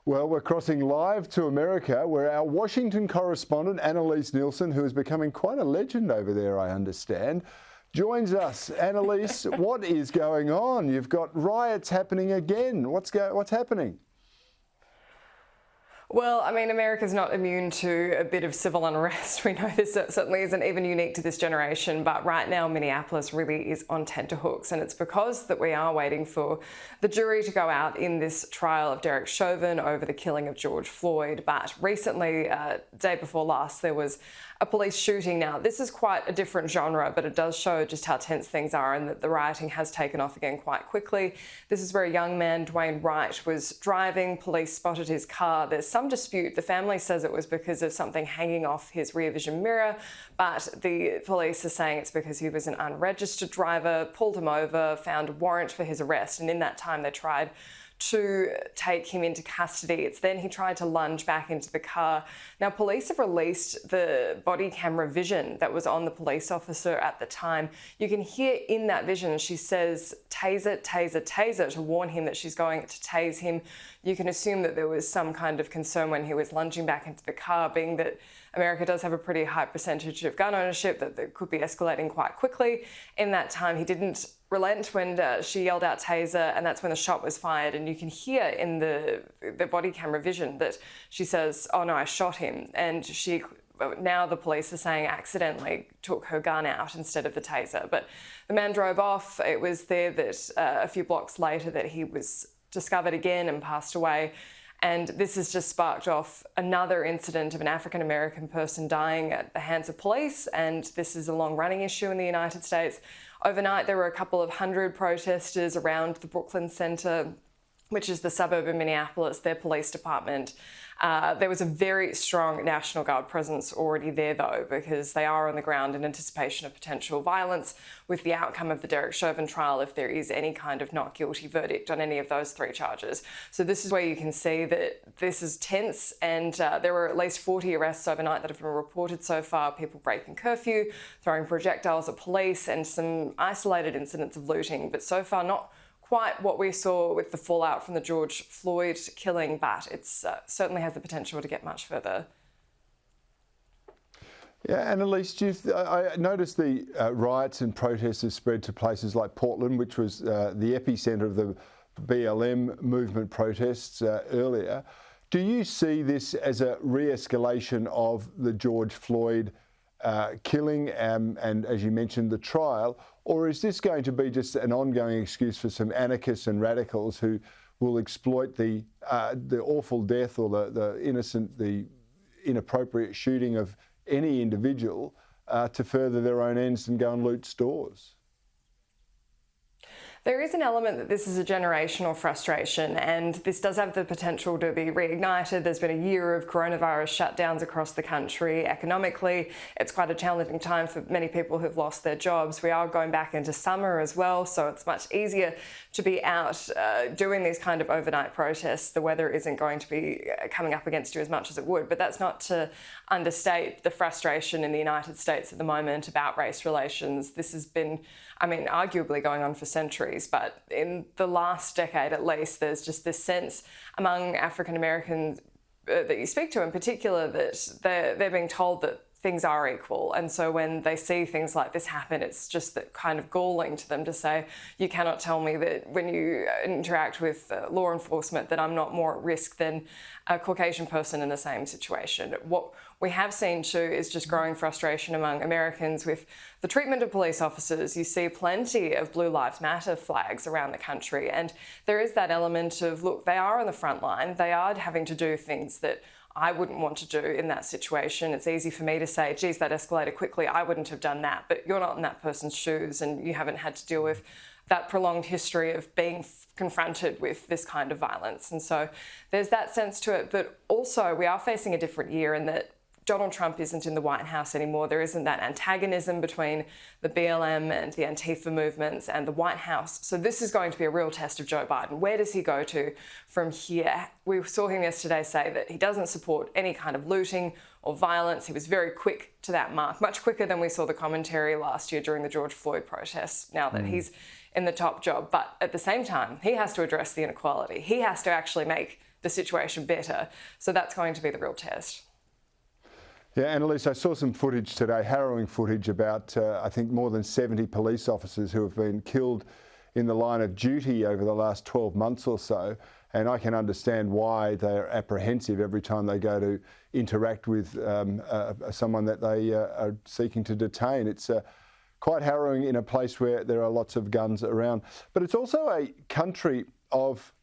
Well, we're crossing live to America, where our Washington correspondent, Annelise Nielsen, who is becoming quite a legend over there, I understand, joins us. Annelise, what is going on? You've got riots happening again. What's happening? Well, I mean, America's not immune to a bit of civil unrest. We know this certainly isn't even unique to this generation, but right now Minneapolis really is on tenterhooks, and it's because that we are waiting for the jury to go out in this trial of Derek Chauvin over the killing of George Floyd. But recently, day before last, there was a police shooting. Now, this is quite a different genre, but it does show just how tense things are and that the rioting has taken off again quite quickly. This is where a young man, Daunte Wright, was driving. Police spotted his car. There's some dispute. The family says it was because of something hanging off his rear vision mirror, but the police are saying it's because he was an unregistered driver, pulled him over, found a warrant for his arrest, and in that time they tried to take him into custody. It's then he tried to lunge back into the car. Now, police have released the body camera vision that was on the police officer at the time. You can hear in that vision, she says, taser, taser, taser, to warn him that she's going to tase him. You can assume that there was some kind of concern when he was lunging back into the car, being that America does have a pretty high percentage of gun ownership, that could be escalating quite quickly. In that time, he didn't relent when she yelled out taser, and that's when the shot was fired. And you can hear in the body camera vision that she says, "Oh no, I shot him." And now the police are saying accidentally took her gun out instead of the taser. But the man drove off. It was there that a few blocks later that he was discovered again and passed away. And this has just sparked off another incident of an African-American person dying at the hands of police. And this is a long-running issue in the United States. Overnight, there were a couple of hundred protesters around the Brooklyn Center, which is the suburb of Minneapolis, their police department. There was a very strong National Guard presence already there, though, because they are on the ground in anticipation of potential violence with the outcome of the Derek Chauvin trial if there is any kind of not guilty verdict on any of those three charges. So this is where you can see that this is tense, and there were at least 40 arrests overnight that have been reported so far, people breaking curfew, throwing projectiles at police, and some isolated incidents of looting, but so far not quite what we saw with the fallout from the George Floyd killing, but it certainly has the potential to get much further. Yeah, Annelise, I noticed the riots and protests have spread to places like Portland, which was the epicenter of the BLM movement protests earlier. Do you see this as a re-escalation of the George Floyd killing and, as you mentioned, the trial, or is this going to be just an ongoing excuse for some anarchists and radicals who will exploit the awful death or the inappropriate shooting of any individual to further their own ends and go and loot stores? There is an element that this is a generational frustration, and this does have the potential to be reignited. There's been a year of coronavirus shutdowns across the country. Economically, it's quite a challenging time for many people who've lost their jobs. We are going back into summer as well, so it's much easier to be out doing these kind of overnight protests. The weather isn't going to be coming up against you as much as it would, but that's not to understate the frustration in the United States at the moment about race relations. This has been, I mean, arguably going on for centuries, but in the last decade at least, there's just this sense among African Americans that you speak to in particular that they're being told that things are equal. And so when they see things like this happen, it's just that kind of galling to them to say, you cannot tell me that when you interact with law enforcement that I'm not more at risk than a Caucasian person in the same situation. What we have seen too is just growing frustration among Americans with the treatment of police officers. You see plenty of Blue Lives Matter flags around the country, and there is that element of, look, they are on the front line, they are having to do things that I wouldn't want to do in that situation. It's easy for me to say, geez, that escalated quickly, I wouldn't have done that, but you're not in that person's shoes and you haven't had to deal with that prolonged history of being confronted with this kind of violence. And so there's that sense to it, but also we are facing a different year in that Donald Trump isn't in the White House anymore. There isn't that antagonism between the BLM and the Antifa movements and the White House. So this is going to be a real test of Joe Biden. Where does he go to from here? We saw him yesterday say that he doesn't support any kind of looting or violence. He was very quick to that mark, much quicker than we saw the commentary last year during the George Floyd protests, now that he's in the top job. But at the same time, he has to address the inequality. He has to actually make the situation better. So that's going to be the real test. Yeah, Annelise, I saw some footage today, harrowing footage about, I think, more than 70 police officers who have been killed in the line of duty over the last 12 months or so. And I can understand why they're apprehensive every time they go to interact with someone that they are seeking to detain. It's quite harrowing in a place where there are lots of guns around. But it's also a country of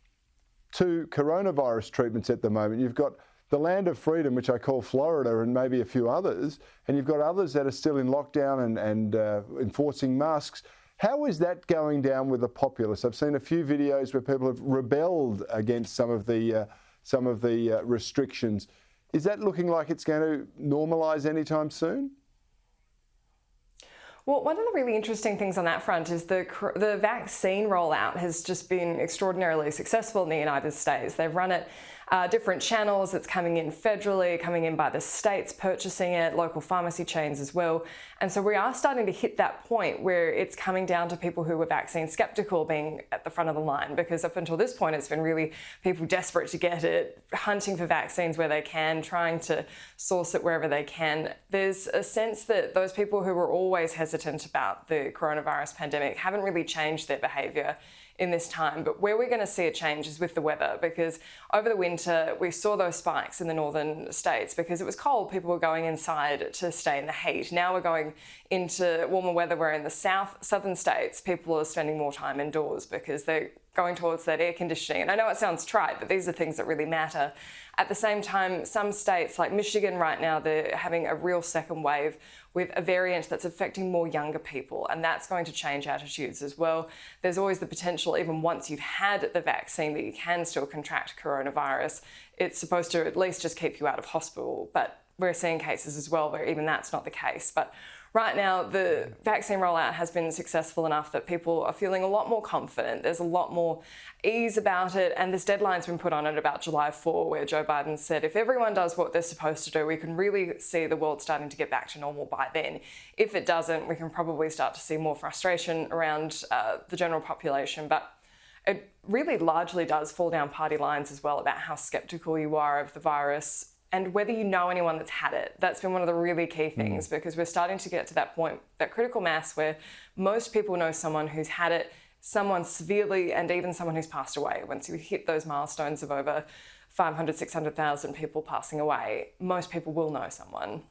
two coronavirus treatments at the moment. You've got the land of freedom, which I call Florida, and maybe a few others, and you've got others that are still in lockdown and enforcing masks. How is that going down with the populace? I've seen a few videos where people have rebelled against some of the restrictions. Is that looking like it's going to normalise anytime soon? Well, one of the really interesting things on that front is the vaccine rollout has just been extraordinarily successful in the United States. They've run it different channels. It's coming in federally, coming in by the states purchasing it, local pharmacy chains as well. And so we are starting to hit that point where it's coming down to people who were vaccine skeptical being at the front of the line, because up until this point, it's been really people desperate to get it, hunting for vaccines where they can, trying to source it wherever they can. There's a sense that those people who were always hesitant about the coronavirus pandemic haven't really changed their behaviour in this time. But where we're going to see a change is with the weather, because over the winter we saw those spikes in the northern states because it was cold. People were going inside to stay in the heat. Now we're going into warmer weather where in the southern states people are spending more time indoors because they're going towards that air conditioning. And I know it sounds trite, but these are things that really matter. At the same time, some states like Michigan right now, they're having a real second wave with a variant that's affecting more younger people, and that's going to change attitudes as well. There's always the potential, even once you've had the vaccine, that you can still contract coronavirus. It's supposed to at least just keep you out of hospital, but we're seeing cases as well where even that's not the case. But right now, the vaccine rollout has been successful enough that people are feeling a lot more confident. There's a lot more ease about it, and this deadline's been put on it about July 4, where Joe Biden said if everyone does what they're supposed to do, we can really see the world starting to get back to normal by then. If it doesn't, we can probably start to see more frustration around the general population. But it really largely does fall down party lines as well about how skeptical you are of the virus and whether you know anyone that's had it. That's been one of the really key things, because we're starting to get to that point, that critical mass where most people know someone who's had it, someone severely, and even someone who's passed away. Once you hit those milestones of over 500, 600,000 people passing away, most people will know someone.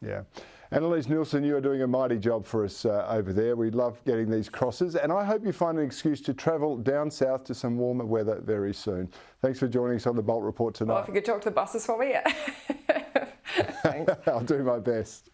Yeah. Annelise, Nielsen, you are doing a mighty job for us over there. We love getting these crosses, and I hope you find an excuse to travel down south to some warmer weather very soon. Thanks for joining us on the Bolt Report tonight. Well, if you could talk to the buses for me, yeah. Thanks. I'll do my best.